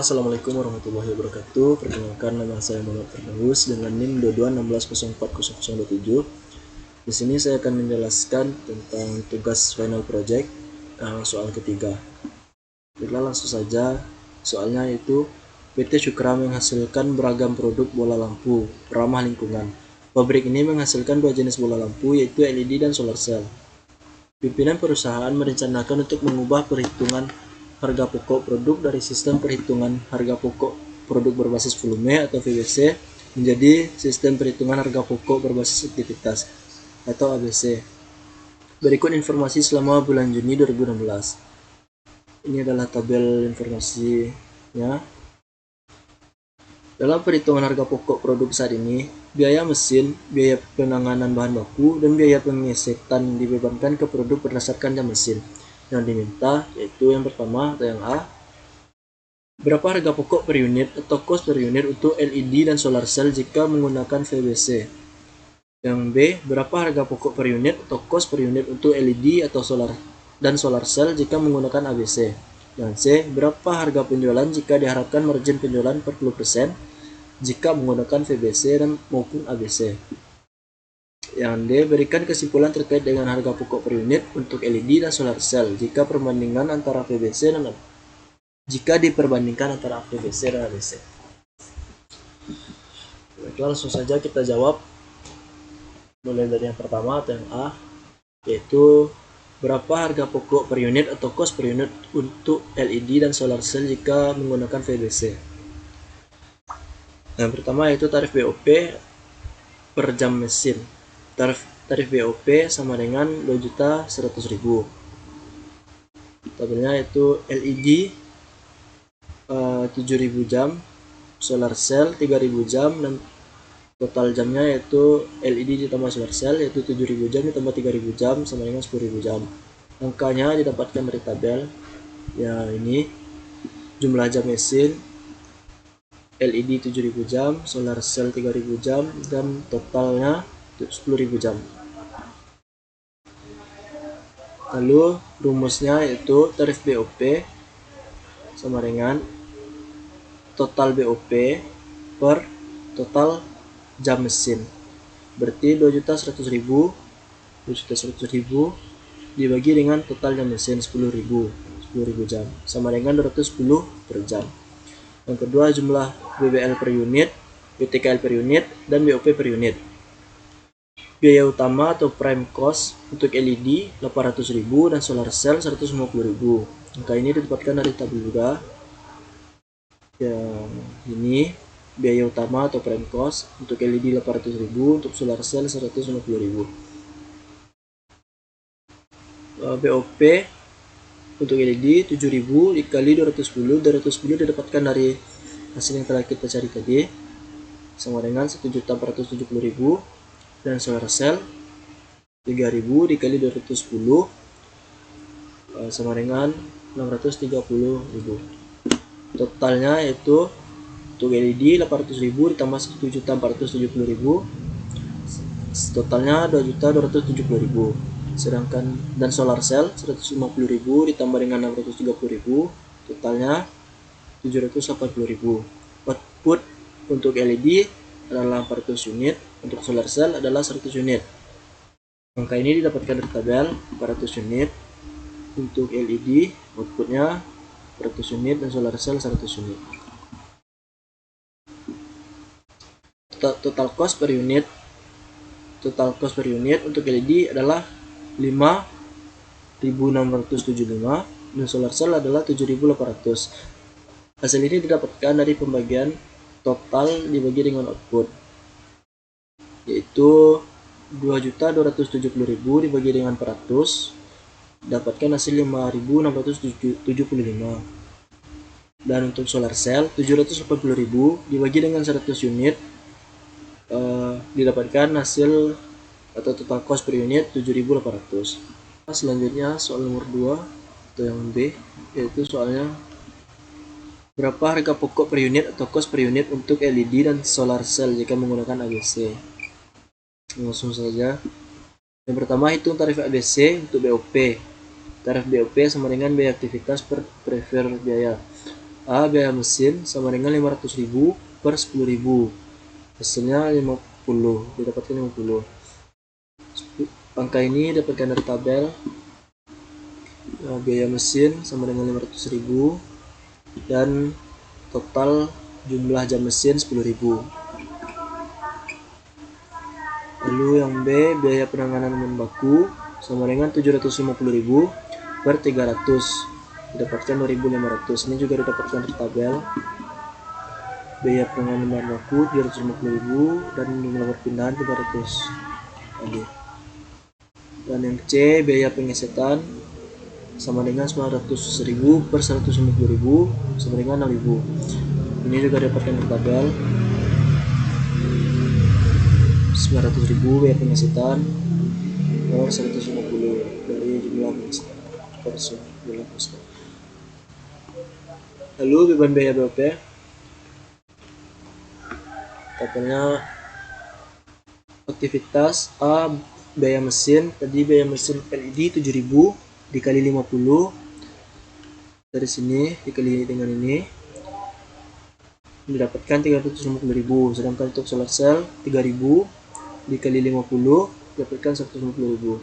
Assalamualaikum warahmatullahi wabarakatuh. Perkenalkan, nama saya Muhammad Firdaus dengan NIM 2216404027. Di sini saya akan menjelaskan tentang tugas final project soal ketiga. Baiklah, langsung saja. Soalnya itu PT Syukra menghasilkan beragam produk bola lampu ramah lingkungan. Pabrik ini menghasilkan dua jenis bola lampu, yaitu LED dan solar cell. Pimpinan perusahaan merencanakan untuk mengubah perhitungan harga pokok produk dari sistem perhitungan harga pokok produk berbasis volume atau VBC menjadi sistem perhitungan harga pokok berbasis aktivitas atau ABC. Berikut informasi selama bulan Juni 2016. Ini adalah tabel informasinya. Dalam perhitungan harga pokok produk saat ini, biaya mesin, biaya penanganan bahan baku, dan biaya pengesetan dibebankan ke produk berdasarkan jam mesin. Yang diminta yaitu yang pertama atau yang A, berapa harga pokok per unit atau cost per unit untuk LED dan solar cell jika menggunakan VBC. Yang B, berapa harga pokok per unit atau cost per unit untuk LED atau solar cell jika menggunakan ABC. Yang C, berapa harga penjualan jika diharapkan margin penjualan 40% jika menggunakan VBC dan maupun ABC. Yang D, berikan kesimpulan terkait dengan harga pokok per unit untuk LED dan solar cell jika diperbandingkan antara VBC dan ABC. Baiklah, langsung saja kita jawab. Mulai dari yang pertama atau yang A, yaitu berapa harga pokok per unit atau cost per unit untuk LED dan solar cell jika menggunakan VBC. Yang pertama yaitu tarif BOP per jam mesin. Tarif BOP sama dengan 2.100.000. Tabelnya itu LED 7.000 jam, solar cell 3.000 jam, dan total jamnya yaitu LED ditambah solar cell yaitu 7.000 jam ditambah 3.000 jam sama dengan 10.000 jam. Angkanya didapatkan dari tabel. Ya, ini jumlah jam mesin, LED 7.000 jam, solar cell 3.000 jam, dan totalnya 10.000 jam. Lalu rumusnya yaitu tarif BOP sama dengan total BOP per total jam mesin. Berarti 2.100.000 dibagi dengan total jam mesin 10.000 jam sama dengan 210 per jam. Yang kedua, jumlah BBL per unit, BTKL per unit, dan BOP per unit. Biaya utama atau prime cost untuk LED 800.000 dan solar cell 150.000. Angka ini didapatkan dari tabel juga. Yang ini biaya utama atau prime cost untuk LED 800.000, untuk solar cell 150.000. BOP untuk LED 7.000 dikali 210 didapatkan dari hasil yang telah kita cari tadi sama dengan 1.470.000, dan solar cell 3.000 dikali 210 sama dengan 630.000. Totalnya yaitu untuk LED 800.000 ditambah 1.470.000, totalnya 2.270.000. Sedangkan dan solar cell 150.000 ditambah dengan 630.000, totalnya 780.000. Output untuk LED adalah 400 unit, untuk solar cell adalah 100 unit. Angka ini didapatkan dari tabel. 400 unit untuk LED outputnya 400 unit dan solar cell 100 unit. Total cost per unit untuk LED adalah 5.675 dan solar cell adalah 7.800. Hasil ini didapatkan dari pembagian total dibagi dengan output, yaitu 2.270.000 dibagi dengan 400, dapatkan hasil 5.675. Dan untuk solar cell 780.000 dibagi dengan 100 unit, didapatkan hasil atau total cost per unit 7.800. Selanjutnya soal nomor 2 atau yang B, yaitu soalnya berapa harga pokok per unit atau cost per unit untuk LED dan solar cell jika menggunakan ABC. Langsung saja. Yang pertama, hitung tarif ABC untuk BOP. Tarif BOP sama dengan biaya aktivitas per prefer biaya. A. Biaya mesin sama dengan 500.000 per 10.000. Hasilnya 50, didapatkan 50. Angka ini dapatkan dari tabel. Biaya mesin sama dengan 500.000 dan total jumlah jam mesin 10.000. Lalu yang B, biaya penanganan bahan baku sama dengan 750.000 per 300, didapatkan 2.500. Ini juga didapatkan di tabel. Biaya penanganan bahan baku 750.000 dan jumlah perpindahan 300 lagi. Dan yang C, biaya pengesetan sama dengan 900.000 per 150.000 sama dengan 6.000. Ini juga didapatkan di tabel. 900.000 biaya pengesetan per 150 dari jumlah pengesetan per jumlah pengesetan. Lalu beban biaya BOP, tabelnya aktivitas A, biaya mesin. Tadi biaya mesin LED 7.000 dikali 50 dari sini dikali dengan ini mendapatkan 350.000. Sedangkan untuk solar cell 3.000 dikali 50 dapatkan 150.000.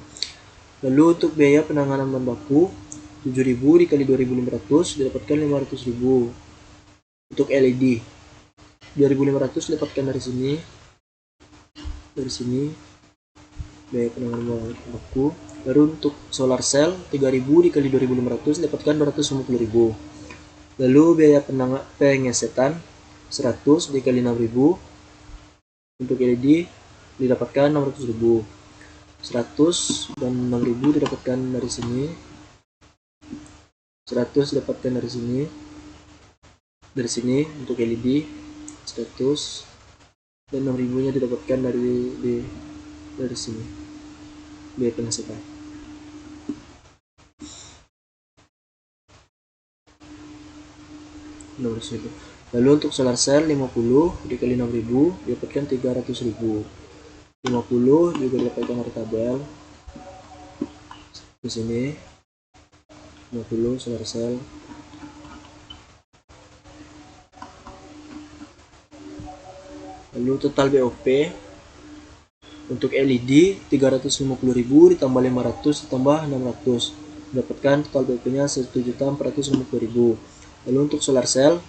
Lalu untuk biaya penanganan bahan baku 7.000 dikali 2.500 didapatkan 500.000. Untuk LED 2.500 didapatkan dari sini biaya penanganan bahan baku. Lalu untuk solar cell 3.000 dikali 2.500 didapatkan 250.000. Lalu biaya pengesetan 100 dikali 6.000 untuk LED didapatkan 600.000. 100 dan 6.000 didapatkan dari sini. 100 didapatkan dari sini untuk LED 100 dan 6.000 nya didapatkan dari sini biaya pengesetan. Lalu untuk solar cell 50 dikali 6.000 didapatkan 300.000. 50 juga didapatkan dari tabel di sini. 50 solar cell. Lalu total BOP untuk LED 350.000 ditambah 500 ditambah 600 dapatkan total BOP nya 1.450.000. Lalu untuk solar cell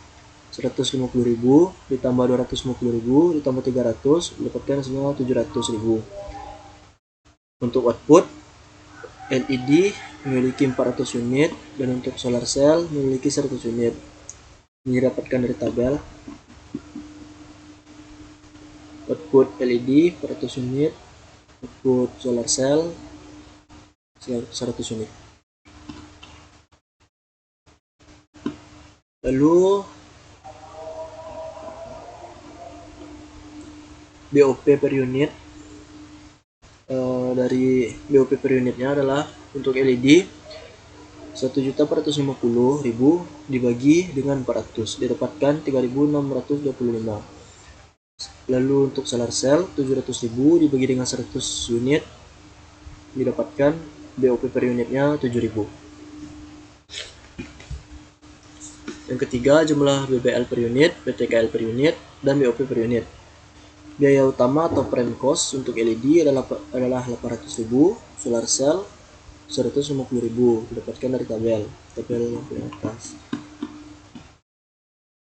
150.000 ditambah 250.000 ditambah 300 dapatkan semua 700.000. Untuk output LED memiliki 400 unit dan untuk solar cell memiliki 100 unit. Ini dapatkan dari tabel. Output LED 400 unit, output solar cell 100 unit. Lalu BOP per unit, dari BOP per unitnya adalah untuk LED 1.450.000 dibagi dengan 400 didapatkan 3.625. Lalu untuk solar cell 700.000 dibagi dengan 100 unit didapatkan BOP per unitnya 7.000. Yang ketiga, jumlah BBL per unit, BTKL per unit, dan BOP per unit. Biaya utama atau prime cost untuk LED adalah 800.000, solar cell 150.000 didapatkan dari tabel yang atas.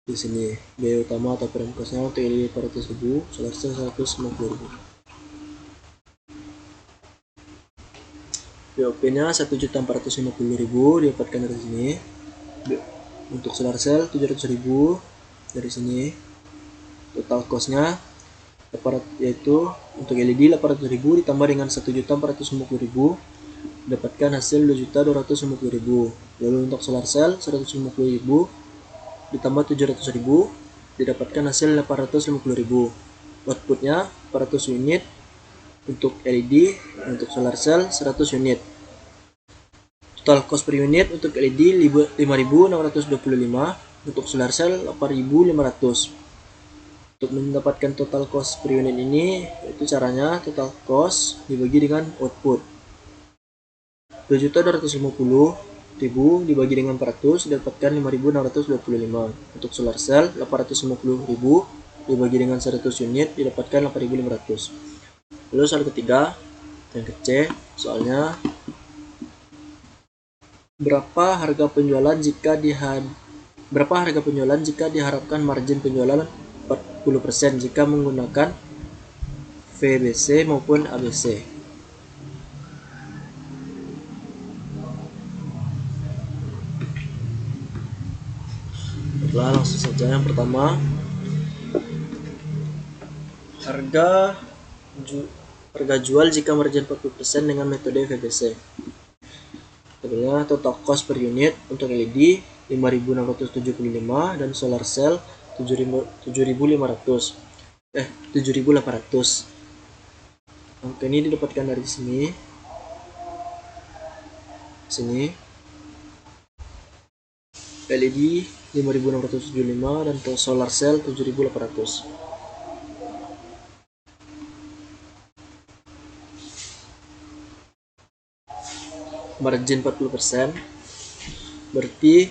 Di sini biaya utama atau prime cost-nya untuk LED 400.000, solar cell 150.000. BOP-nya 1.450.000 didapatkan dari sini. Untuk solar cell 700.000 dari sini. Total cost-nya yaitu untuk LED 800.000 ditambah dengan 1.450.000 dapatkan hasil 2.250.000. Lalu untuk solar cell 150.000 ditambah 700.000 didapatkan hasil 850.000. Outputnya 400 unit untuk LED, untuk solar cell 100 unit. Total cost per unit untuk LED 5.625, untuk solar cell 8.500. Untuk mendapatkan total cost per unit ini, itu caranya total cost dibagi dengan output. 2.250 dibagi dengan 400 didapatkan 5.625. Untuk solar cell 850.000 dibagi dengan 100 unit didapatkan 8.500. Lalu soal ketiga yang ke C, soalnya berapa harga penjualan jika diharapkan margin penjualan 40% jika menggunakan VBC maupun ABC. Baiklah, langsung saja. Yang pertama, harga jual jika margin 40% dengan metode VBC. Sebenarnya total cost per unit untuk LED 5.675 dan solar cell 7.800. Angka ini didapatkan dari sini. LED 5.675 dan solar cell 7.800. Margin 40%, berarti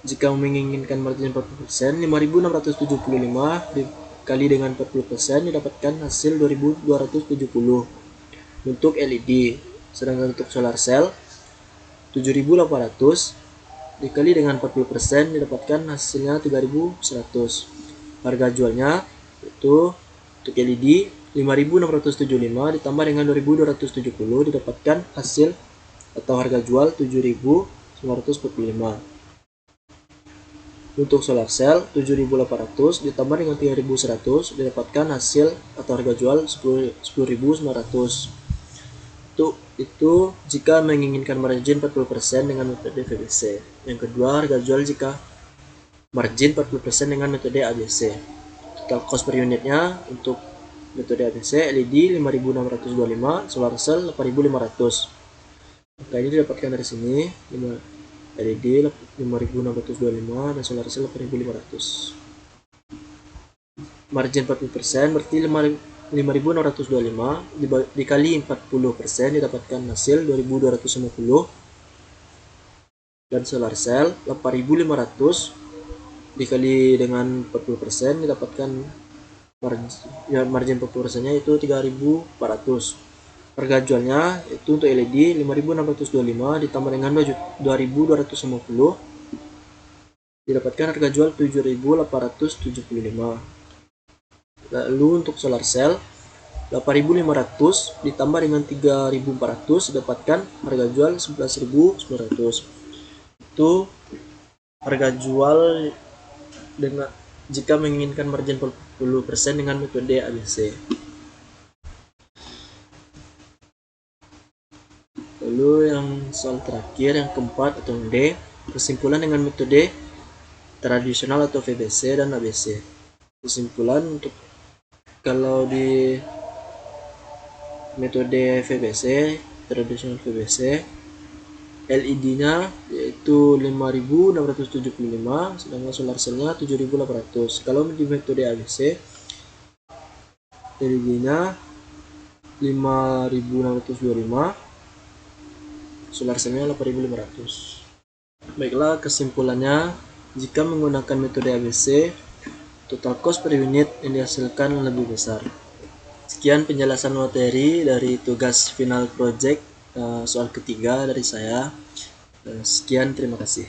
jika menginginkan margin 40%, 5.675 dikali dengan 40% didapatkan hasil 2.270 untuk LED. Sedangkan untuk solar cell 7.800 dikali dengan 40% didapatkan hasilnya 3.100. Harga jualnya itu untuk LED 5.675 ditambah dengan 2.270 didapatkan hasil atau harga jual 7.945. Untuk solar cell 7.800 ditambah dengan 3.100 didapatkan hasil atau harga jual 10.900. Itu jika menginginkan margin 40% dengan metode VBC. Yang kedua, harga jual jika margin 40% dengan metode ABC. Total cost per unitnya untuk metode ABC LED 5.625, solar cell 8.500. Maka ini didapatkan dari sini, LED 5.625 dan solar cell 8.500. Margin 40% berarti 5.625 dikali 40% didapatkan hasil 2.250. Dan solar cell 8.500 dikali dengan 40% didapatkan margin 40% nya itu 3.400. Harga jualnya itu untuk LED 5.625 ditambah dengan 2.250 didapatkan harga jual 7.875. Lalu untuk solar cell 8.500 ditambah dengan 3.400 didapatkan harga jual 11.900. Itu harga jual dengan jika menginginkan margin 40% dengan metode ABC. Lalu yang soal terakhir yang keempat atau D, kesimpulan dengan metode tradisional atau VBC dan ABC. Kesimpulan untuk kalau di metode VBC, tradisional VBC, LED-nya yaitu 5.675, sedangkan solar cell-nya 7.800. Kalau di metode ABC, LED-nya 5.625, solar cell-nya 8.500. Baiklah, kesimpulannya, jika menggunakan metode ABC, total cost per unit yang dihasilkan lebih besar. Sekian penjelasan materi dari tugas final project soal ketiga dari saya. Sekian, terima kasih.